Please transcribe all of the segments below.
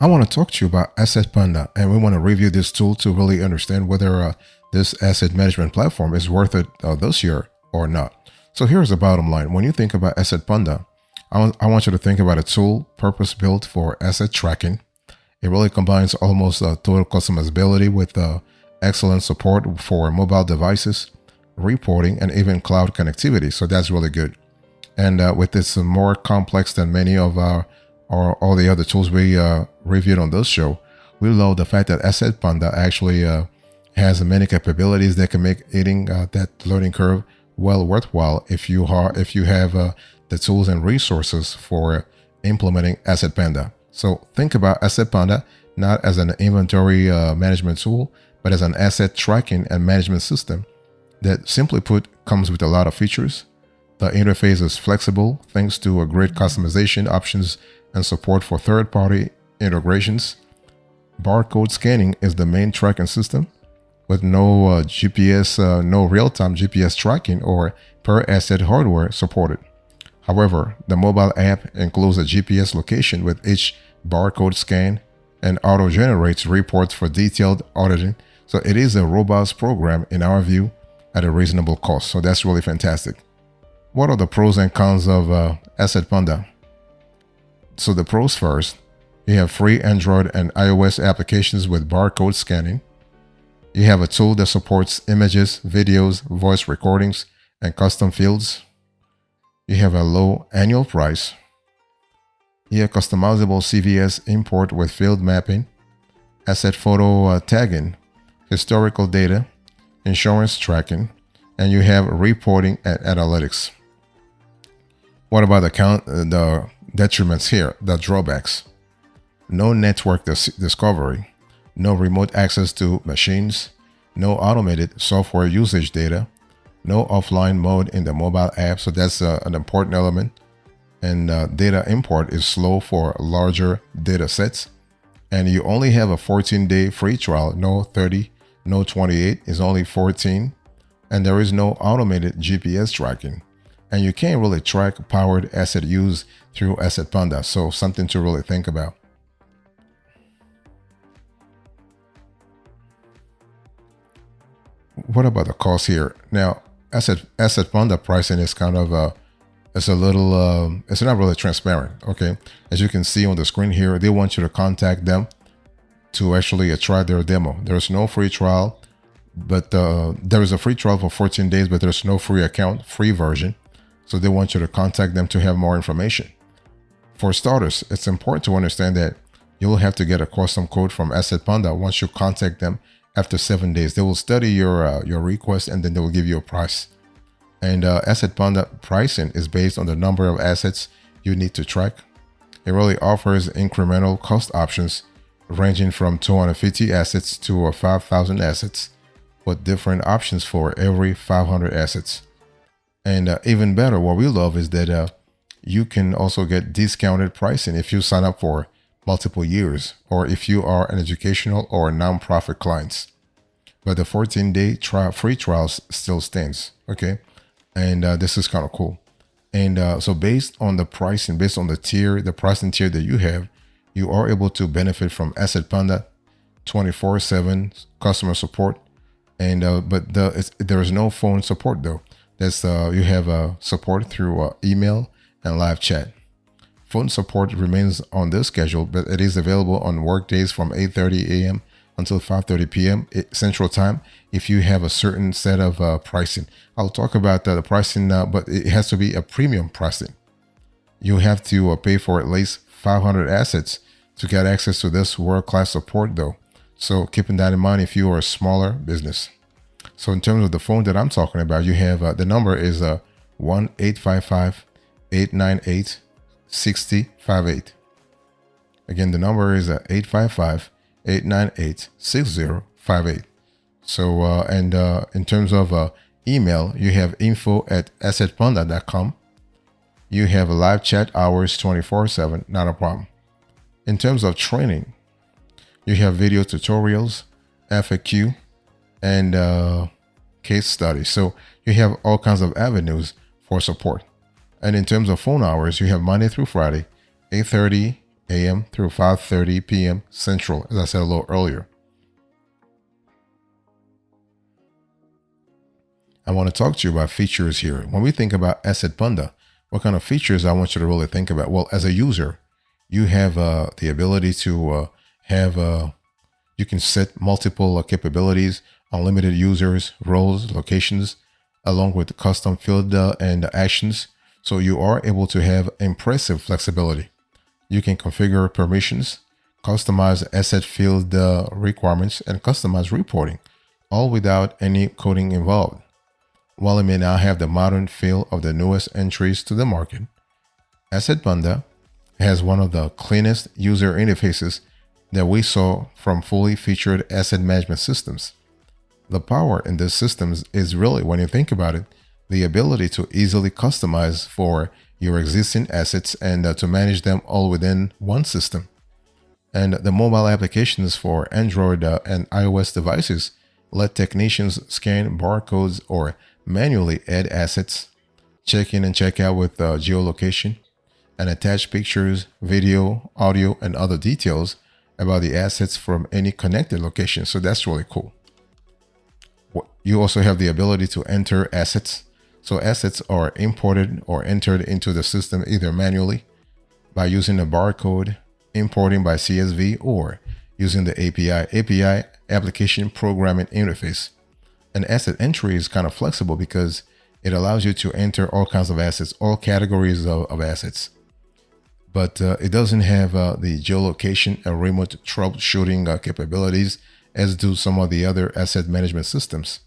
I want to talk to you about Asset Panda, and we want to review this tool to really understand whether this asset management platform is worth it this year or not. So here's the bottom line. When you think about Asset Panda, I want you to think about a tool purpose-built for asset tracking. It really combines almost total customizability with excellent support for mobile devices, reporting, and even cloud connectivity. So that's really good. And with this more complex than many of our or all the other tools we reviewed on this show, we love the fact that Asset Panda actually has many capabilities that can make hitting that learning curve well worthwhile if you have the tools and resources for implementing Asset Panda. So think about Asset Panda not as an inventory management tool, but as an asset tracking and management system that, simply put, comes with a lot of features. The interface is flexible thanks to a great customization options and support for third-party integrations. Barcode scanning is the main tracking system with no GPS, no real-time GPS tracking or per asset hardware supported. However, the mobile app includes a GPS location with each barcode scan and auto-generates reports for detailed auditing. So it is a robust program in our view at a reasonable cost. So that's really fantastic. What are the pros and cons of Asset Panda? So the pros first, you have free Android and iOS applications with barcode scanning. You have a tool that supports images, videos, voice recordings, and custom fields. You have a low annual price. You have customizable CVS import with field mapping, asset photo tagging, historical data, insurance tracking, and you have reporting and analytics. What about the detriments here, the drawbacks? No network discovery, no remote access to machines, no automated software usage data, no offline mode in the mobile app. So that's an important element. And data import is slow for larger data sets. And you only have a 14-day free trial, no 30, no 28, is only 14. And there is no automated GPS tracking. And you can't really track powered asset use through Asset Panda. So something to really think about. What about the cost here? Now, Asset Panda pricing is kind of it's a little it's not really transparent. Okay, as you can see on the screen here, they want you to contact them to actually try their demo. There's no free trial, but there is a free trial for 14 days, but there's no free account, free version. So they want you to contact them to have more information. For starters, it's important to understand that you'll have to get a custom code from Asset Panda once you contact them. After 7 days, they will study your request and then they will give you a price. And Asset Panda pricing is based on the number of assets you need to track. It really offers incremental cost options ranging from 250 assets to 5,000 assets, with different options for every 500 assets. And even better, what we love is that you can also get discounted pricing if you sign up for multiple years, or if you are an educational or nonprofit clients. But the 14-day free trials still stands, okay? And this is kind of cool. And so based on the pricing, based on the pricing tier that you have, you are able to benefit from Asset Panda 24/7 customer support. And but there is no phone support though. You have support through email and live chat. Phone support remains on this schedule, but it is available on work days from 8:30 a.m. until 5:30 p.m. Central Time if you have a certain set of pricing. I'll talk about the pricing now, but it has to be a premium pricing. You have to pay for at least 500 assets to get access to this world-class support though. So keeping that in mind if you are a smaller business. So in terms of the phone that I'm talking about, you have the number is 1-855-898-6058. Again, the number is 855-898-6058. So in terms of email, you have info@assetpanda.com. You have live chat hours 24/7, not a problem. In terms of training, you have video tutorials, FAQ, and case studies. So you have all kinds of avenues for support. And in terms of phone hours, you have Monday through Friday, 8:30 a.m. through 5:30 p.m. Central, as I said a little earlier. I want to talk to you about features here. When we think about Asset Panda, what kind of features I want you to really think about? Well, as a user, you have the ability to have you can set multiple capabilities, unlimited users, roles, locations, along with custom field and actions. So you are able to have impressive flexibility. You can configure permissions, customize asset field requirements, and customize reporting, all without any coding involved. While it may not have the modern feel of the newest entries to the market, Asset Panda has one of the cleanest user interfaces that we saw from fully featured asset management systems. The power in these systems is really, when you think about it, the ability to easily customize for your existing assets and to manage them all within one system. And the mobile applications for Android and iOS devices let technicians scan barcodes or manually add assets, check in and check out with geolocation, and attach pictures, video, audio, and other details about the assets from any connected location. So that's really cool. You also have the ability to enter assets. So assets are imported or entered into the system either manually by using a barcode, importing by CSV, or using the API application programming interface. An asset entry is kind of flexible because it allows you to enter all kinds of assets, all categories of assets. But it doesn't have the geolocation and remote troubleshooting capabilities as do some of the other asset management systems.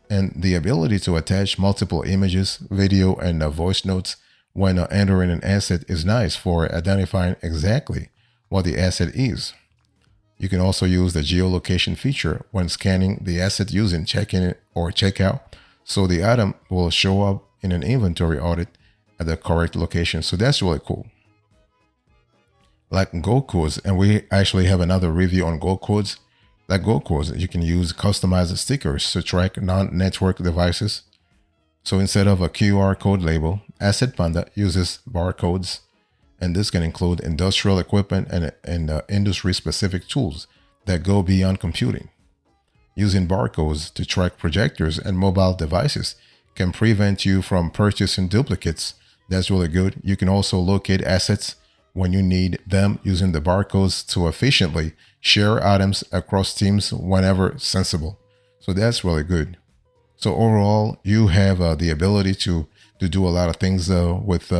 And the ability to attach multiple images, video, and voice notes when entering an asset is nice for identifying exactly what the asset is. You can also use the geolocation feature when scanning the asset using check-in or check-out, so the item will show up in an inventory audit at the correct location. So that's really cool. Like GoCodes, and we actually have another review on GoCodes. Like GoCodes, you can use customized stickers to track non-network devices. So instead of a QR code label, Asset Panda uses barcodes, and this can include industrial equipment and industry-specific tools that go beyond computing. Using barcodes to track projectors and mobile devices can prevent you from purchasing duplicates. That's really good. You can also locate assets when you need them using the barcodes to efficiently share items across teams whenever sensible. So that's really good. So overall, you have the ability to do a lot of things with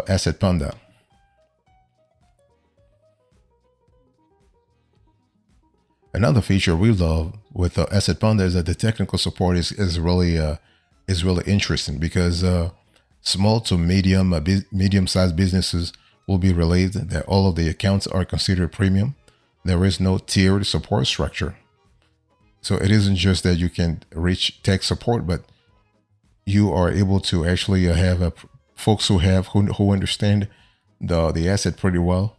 Asset Panda. Another feature we love with Asset Panda is that the technical support is really interesting because small to medium-sized businesses will be relieved that all of the accounts are considered premium. There is no tiered support structure. So it isn't just that you can reach tech support, but you are able to actually have folks who understand the asset pretty well,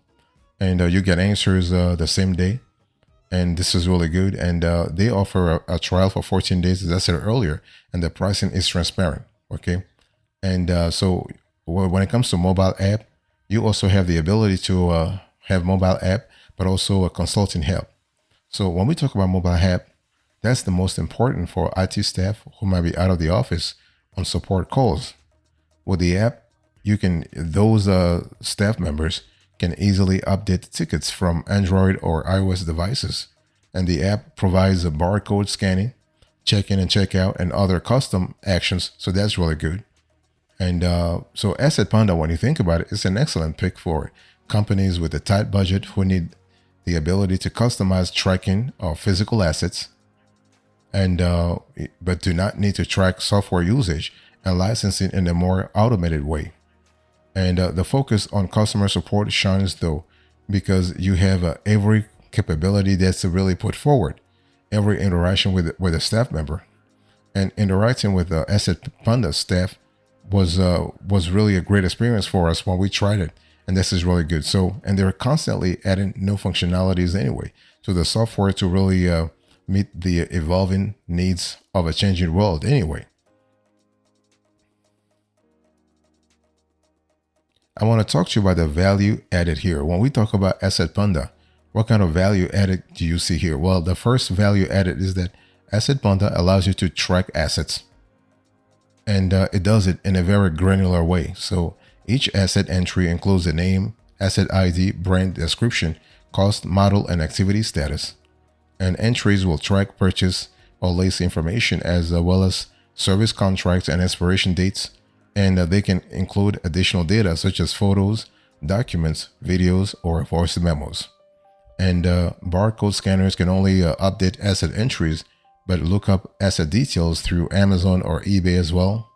and you get answers the same day. And this is really good. And they offer a trial for 14 days, as I said earlier, and the pricing is transparent. Okay. And so when it comes to mobile app, you also have the ability to have mobile app, but also a consulting help. So when we talk about mobile app, that's the most important for IT staff who might be out of the office on support calls. With the app, those staff members can easily update tickets from Android or iOS devices. And the app provides a barcode scanning, check-in and check-out, and other custom actions. So that's really good. And so Asset Panda, when you think about it, it's an excellent pick for companies with a tight budget who need the ability to customize tracking of physical assets, and but do not need to track software usage and licensing in a more automated way. And the focus on customer support shines though, because you have every capability that's really put forward, every interaction with a staff member, and interacting with the Asset Panda staff was really a great experience for us when we tried it, and this is really good. So, and they're constantly adding new functionalities anyway to the software to really meet the evolving needs of a changing world anyway. I want to talk to you about the value added here. When we talk about Asset Panda, what kind of value added do you see here? Well, the first value added is that Asset Panda allows you to track assets, and it does it in a very granular way. So each asset entry includes a name, asset ID, brand description, cost, model, and activity status. And entries will track purchase or lease information as well as service contracts and expiration dates. And they can include additional data such as photos, documents, videos, or voice memos. And barcode scanners can only update asset entries, but look up asset details through Amazon or eBay as well.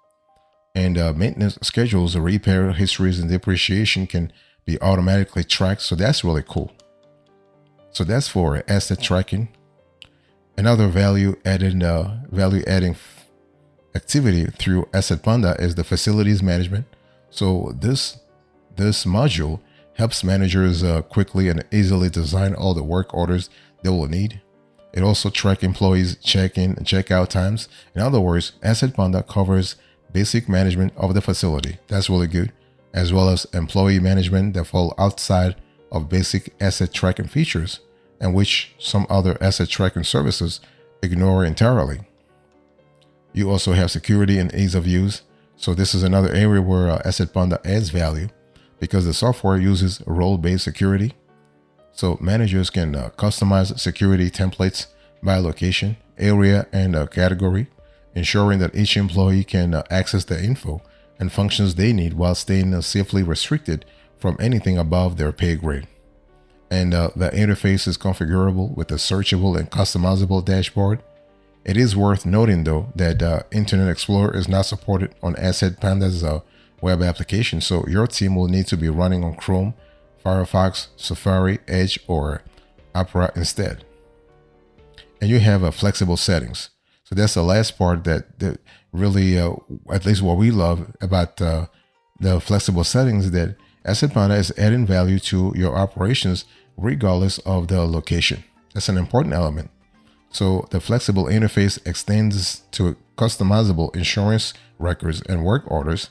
And maintenance schedules, repair histories, and depreciation can be automatically tracked. So that's really cool. So that's for asset tracking. Another value adding activity through Asset Panda is the facilities management. So this module helps managers quickly and easily design all the work orders they will need. It also tracks employees' check-in and check-out times. In other words, Asset Panda covers basic management of the facility. That's really good, as well as employee management that fall outside of basic asset tracking features, and which some other asset tracking services ignore entirely. You also have security and ease of use. So this is another area where Asset Panda adds value because the software uses role-based security. So managers can customize security templates by location, area, and category, ensuring that each employee can access the info and functions they need while staying safely restricted from anything above their pay grade. And the interface is configurable with a searchable and customizable dashboard. It is worth noting, though, that Internet Explorer is not supported on Asset Panda's web application, so your team will need to be running on Chrome, Firefox, Safari, Edge, or Opera instead. And you have flexible settings. So that's the last part that really, at least what we love about the flexible settings, that Asset Panda is adding value to your operations regardless of the location. That's an important element. So the flexible interface extends to customizable insurance records and work orders.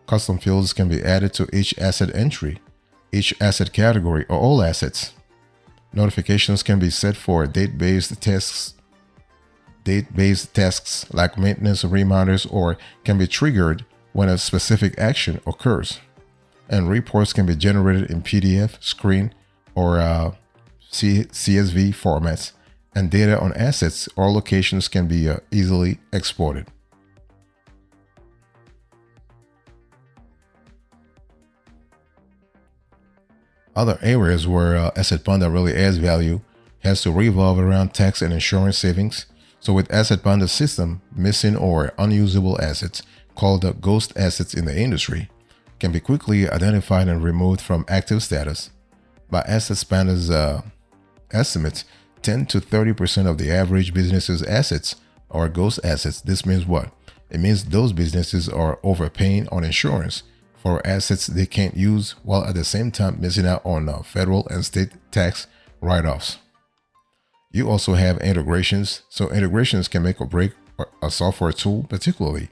Custom fields can be added to each asset entry, each asset category, or all assets. Notifications can be set for date-based tasks like maintenance reminders, or can be triggered when a specific action occurs. And reports can be generated in PDF, screen, or CSV formats. And data on assets or locations can be easily exported. Other areas where Asset Panda really adds value has to revolve around tax and insurance savings. So with Asset Panda's system, missing or unusable assets, called ghost assets in the industry, can be quickly identified and removed from active status. By Asset Panda's estimates, 10 to 30% of the average business's assets are ghost assets. This means what? It means those businesses are overpaying on insurance for assets they can't use, while at the same time missing out on federal and state tax write-offs. You also have integrations. So integrations can make or break a software tool, particularly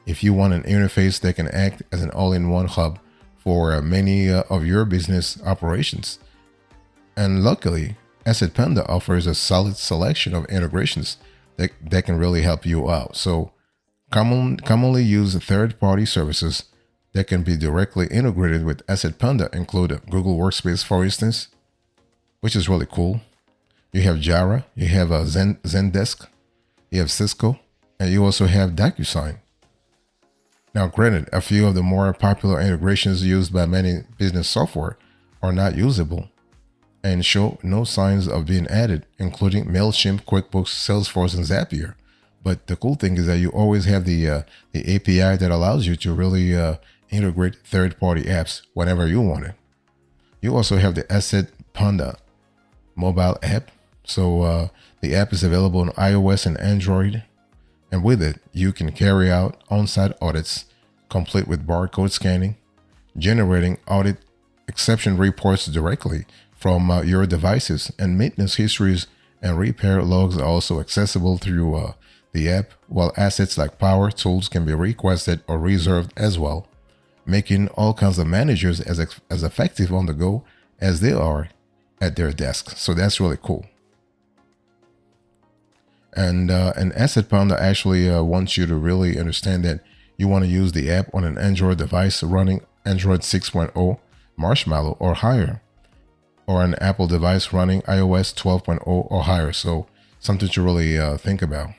if you want an interface that can act as an all-in-one hub for many of your business operations. And luckily, Asset Panda offers a solid selection of integrations that can really help you out. So commonly used third-party services that can be directly integrated with Asset Panda include Google Workspace, for instance, which is really cool. You have Jira, you have Zendesk, you have Cisco, and you also have DocuSign. Now, granted, a few of the more popular integrations used by many business software are not usable and show no signs of being added, including MailChimp, QuickBooks, Salesforce, and Zapier. But the cool thing is that you always have the API that allows you to really integrate third-party apps whenever you want it. You also have the Asset Panda mobile app. So the app is available on iOS and Android. And with it, you can carry out on-site audits, complete with barcode scanning, generating audit exception reports directly from your devices, and maintenance histories and repair logs are also accessible through the app, while assets like power tools can be requested or reserved as well. making all kinds of managers as effective on the go as they are at their desk. So that's really cool. And Asset Panda actually wants you to really understand that you want to use the app on an Android device running Android 6.0 Marshmallow or higher, or an Apple device running iOS 12.0 or higher. So something to really think about.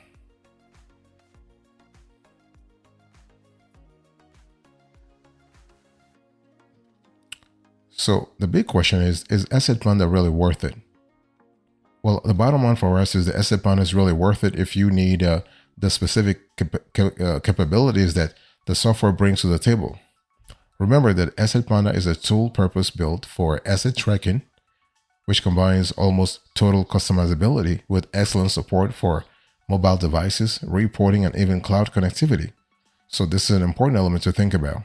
So the big question is Asset Panda really worth it? Well, the bottom line for us is the Asset Panda is really worth it if you need the specific capabilities that the software brings to the table. Remember that Asset Panda is a tool purpose-built for asset tracking, which combines almost total customizability with excellent support for mobile devices, reporting, and even cloud connectivity. So this is an important element to think about.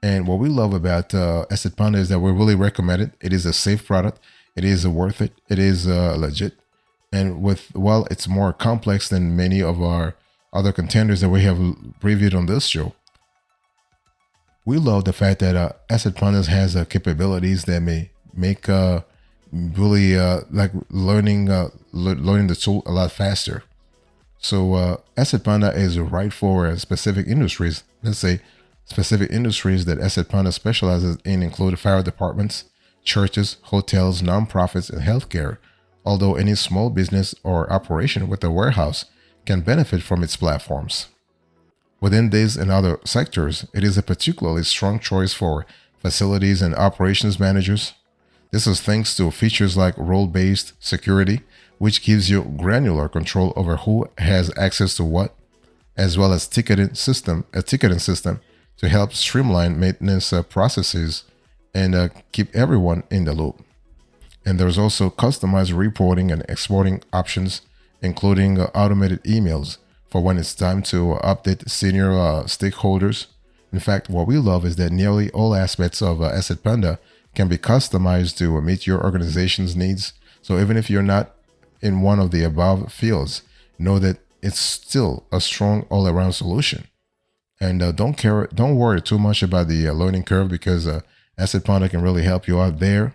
And what we love about Asset Panda is that we really recommend it. It is a safe product. It is worth it. It is legit. And while it's more complex than many of our other contenders that we have reviewed on this show, we love the fact that Asset Panda has capabilities that may make really like learning the tool a lot faster. So Asset Panda is right for specific industries. Let's say specific industries that Asset Panda specializes in include fire departments, churches, hotels, nonprofits, and healthcare. Although any small business or operation with a warehouse can benefit from its platforms. Within these and other sectors, it is a particularly strong choice for facilities and operations managers. This is thanks to features like role-based security, which gives you granular control over who has access to what, as well as a ticketing system to help streamline maintenance processes and keep everyone in the loop. And there's also customized reporting and exporting options, including automated emails for when it's time to update senior stakeholders. In fact, what we love is that nearly all aspects of Asset Panda can be customized to meet your organization's needs. So even if you're not in one of the above fields, know that it's still a strong all-around solution. And don't worry too much about the learning curve, because Asset Panda can really help you out there.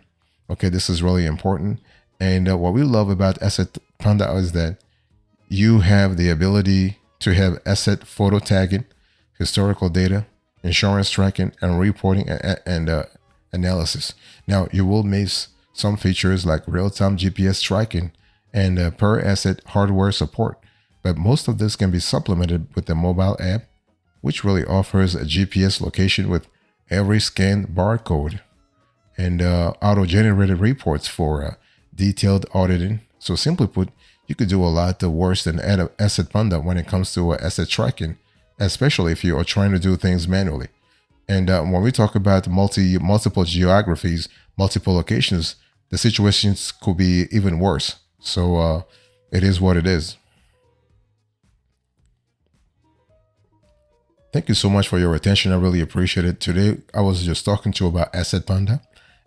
Okay, this is really important. And what we love about Asset Panda is that you have the ability to have asset photo tagging, historical data, insurance tracking, and reporting and analysis. Now, you will miss some features like real-time GPS tracking and per asset hardware support, but most of this can be supplemented with the mobile app, which really offers a GPS location with every scanned barcode and auto-generated reports for detailed auditing. So simply put, you could do a lot worse than Asset Panda when it comes to asset tracking, especially if you are trying to do things manually. And when we talk about multiple geographies, multiple locations, the situations could be even worse. So it is what it is. Thank you so much for your attention. I really appreciate it. Today, I was just talking to you about Asset Panda,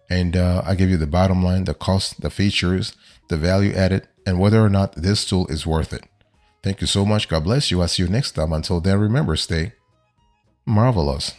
and I gave you the bottom line, the cost, the features, the value added, and whether or not this tool is worth it. Thank you so much. God bless you. I'll see you next time. Until then, remember, stay marvelous.